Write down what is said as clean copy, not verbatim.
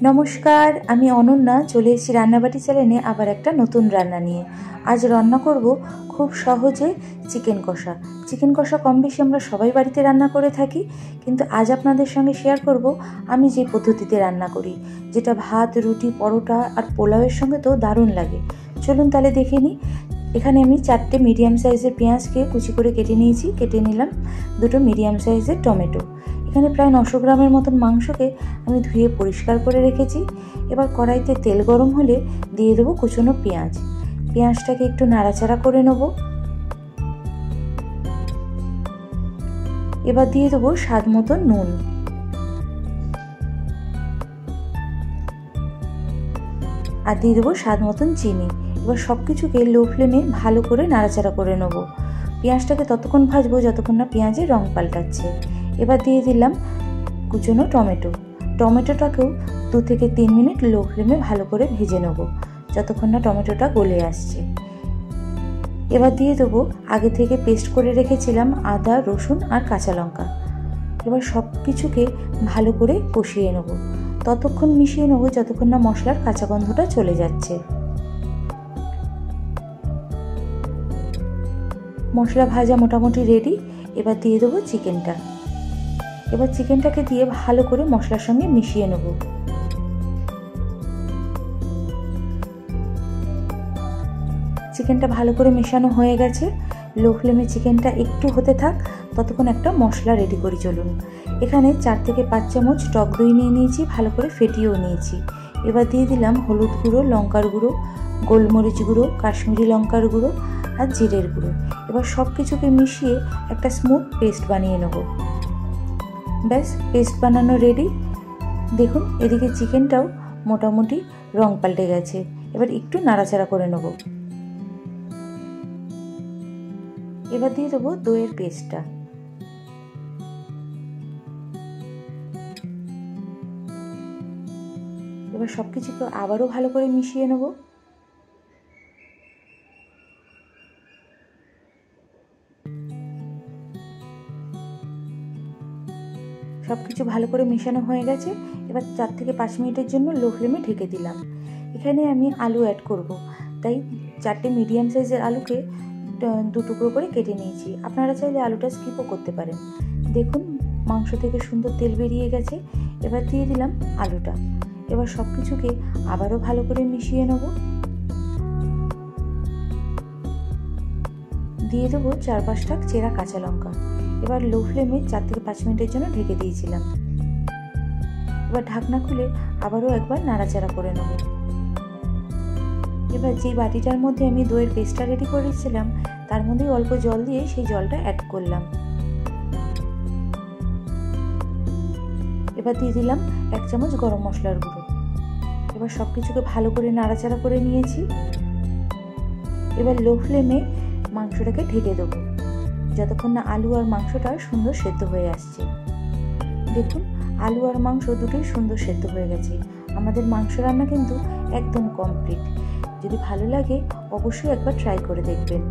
নমস্কার, আমি অনন্যা চলে এসেছি রান্নাবাটি চ্যানেলে আবার একটা নতুন রান্না নিয়ে। আজ রান্না করব খুব সহজে চিকেন কষা। চিকেন কষা কম বেশি আমরা সবাই বাড়িতে রান্না করে থাকি, কিন্তু আজ আপনাদের সঙ্গে শেয়ার করব আমি যে পদ্ধতিতে রান্না করি, যেটা ভাত, রুটি, পরোটা আর পোলাওয়ের সঙ্গে তো দারুণ লাগে। চলুন তাহলে দেখে নিই। এখানে আমি 4টে মিডিয়াম সাইজের পেঁয়াজকে কুচি করে কেটে নিয়েছি। কেটে নিলাম 2টো মিডিয়াম সাইজের টমেটো। এখানে প্রায় 900 গ্রামের মতন মাংসকে আমি ধুয়ে পরিষ্কার করে রেখেছি। এবার কড়াইতে তেল গরম হলে দিয়ে দেবো কুচনো পেঁয়াজ। পেঁয়াজটাকে একটু নাড়াচাড়া করে নেব। এবার দিয়ে দেবো স্বাদ মতো নুন। আর দিয়ে দেবো স্বাদ মতন চিনি। এবার সব কিছুকে লো ফ্লেমে ভালো করে নাড়াচাড়া করে নেব। পেঁয়াজটাকে ততক্ষণ ভাজবো যতক্ষণ না পেঁয়াজের রং পাল্টাচ্ছে। এবার দিয়ে দিলাম কুচনো টমেটো। টমেটোটাকেও 2 থেকে 3 মিনিট লো ফ্লেমে ভালো করে ভেজে নেব, যতক্ষণ না টমেটোটা গলে আসছে। এবার দিয়ে দেবো আগে থেকে পেস্ট করে রেখেছিলাম আদা, রসুন আর কাঁচা লঙ্কা। এবার সব কিছুকে ভালো করে কষিয়ে নেব, ততক্ষণ মিশিয়ে নেব যতক্ষণ না মশলার কাঁচা গন্ধটা চলে যাচ্ছে। মশলা ভাজা মোটামুটি রেডি। এবার দিয়ে দেবো চিকেনটা। এবার চিকেনটাকে দিয়ে ভালো করে মশলার সঙ্গে মিশিয়ে নেব। চিকেনটা ভালো করে মেশানো হয়ে গেছে। লো ফ্লেমে চিকেনটা একটু হতে থাক, ততক্ষণ একটা মশলা রেডি করে চলুন। এখানে 4 থেকে 5 চামচ টক দই নিয়ে নিয়েছি, ভালো করে ফেটিয়েও নিয়েছি। এবার দিয়ে দিলাম হলুদ গুঁড়ো, লঙ্কার গুঁড়ো, গোলমরিচ গুঁড়ো, কাশ্মীরি লঙ্কার গুঁড়ো আর জিরের গুঁড়ো। এবার সব কিছুকে মিশিয়ে একটা স্মুথ পেস্ট বানিয়ে নেব। ব্যাস, পেস্ট বানানো রেডি। দেখুন এদিকে চিকেনটাও মোটামুটি রং পাল্টে গেছে। এবার একটু নাড়াচাড়া করে নেব। এবার দিয়ে দেবো দইয়ের পেস্টটা। এবার সব কিছুকে আবারও ভালো করে মিশিয়ে নেব। সব কিছু ভালো করে মেশানো হয়ে গেছে। এবার 4 থেকে 5 মিনিটের জন্য লো ফ্লেমে ঢেকে দিলাম। এখানে আমি আলু অ্যাড করব, তাই 4টে মিডিয়াম সাইজের আলুকে 2 টুকরো করে কেটে নিয়েছি। আপনারা চাইলে আলুটা স্কিপও করতে পারেন। দেখুন মাংস থেকে সুন্দর তেল বেরিয়ে গেছে। এবার দিয়ে দিলাম আলুটা। এবার সব কিছুকে আবারও ভালো করে মিশিয়ে নেব। দিয়ে দেবো 4-5টা চেরা কাঁচা লঙ্কা। এবার লো ফ্লেমে 4 থেকে 5 মিনিটের জন্য ঢেকে দিয়েছিলাম। এবার ঢাকনা খুলে আবারও একবার নাড়াচাড়া করে নেব। এবার যে বাটিটার মধ্যে আমি দইয়ের পেস্টটা রেডি করেছিলাম, তার মধ্যে অল্প জল দিয়ে সেই জলটা অ্যাড করলাম। এবার দিয়ে দিলাম 1 চামচ গরম মশলার গুঁড়ো। এবার সব কিছুকে ভালো করে নাড়াচাড়া করে নিয়েছি। এবার লো ফ্লেমে মাংসটাকে ঢেকে দেবো, যতক্ষণ না আলু আর মাংসটা সুন্দর সেদ্ধ হয়ে আসছে। দেখুন আলু আর মাংস দুটোই সুন্দর সেদ্ধ হয়ে গেছে। আমাদের মাংস রান্না কিন্তু একদম কমপ্লিট। যদি ভালো লাগে অবশ্যই একবার ট্রাই করে দেখবেন।